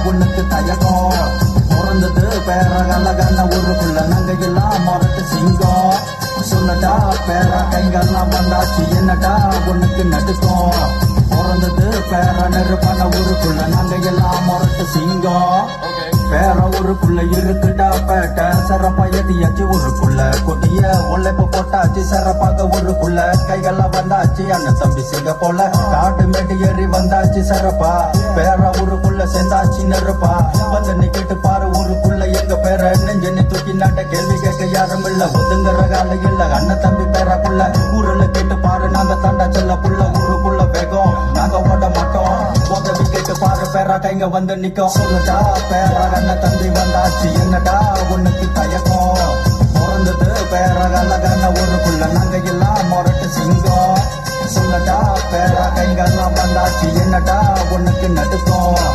உனக்கு தயக்கம் பிறந்தது பேர கலகன ஊருக்குள்ள நாங்க எல்லாம் மொரட்டு சிங்கம் சொல்லட்டா பேர கைங்கெல்லாம் வந்தாச்சு என்னடா உனக்கு நடுக்கும் பிறந்தது பேர நெருப்பான ஊருக்குள்ள நாங்க எல்லாம் மொரட்டு சிங்கம் பேர ஊருக்குள்ள இருக்குடா பேட்ட சிறப்பா எதியாச்சு ஊருக்குள்ள கொடிய உழைப்பு போட்டாச்சு சிறப்பாக ஊருக்குள்ள கைகள்லாம் வந்தாச்சு அண்ணன் தம்பி சிங்க போல காட்டு மேட்டு ஏறி வந்தாச்சு சிறப்பா பேர ஊருக்குள்ள சேர்ந்தாச்சு நெருப்பா வந்து நிக்கிட்டு பாரு ஊருக்குள்ள எங்க பேர நெஞ்சனி தூக்கி நாட்ட கேள்வி கேட்க யாரும் இல்ல ஒதுங்குற கால இல்ல அண்ணன் தம்பி பேரக்குள்ள ஊருல கேட்டு பாரு நாங்க தாண்டா செல்ல புள்ள ஊருக்குள்ள வேகம் நாங்க ஓட மாட்டோம் உதவி கேட்டு பாரு பேரா கைங்க வந்து நிக்கும் சொல்லட்டா பேரா அண்ணன் தம்பி வந்தாச்சு என்னடா உனக்கு தயக்கம் பிறந்தது பேர கலகன ஊருக்குள்ள நாங்க எல்லாம் மொரட்டு சிங்கம் சொல்லட்டா பேரா கைங்கெல்லாம் வந்தாச்சு என்னடா உனக்கு நடுக்கும்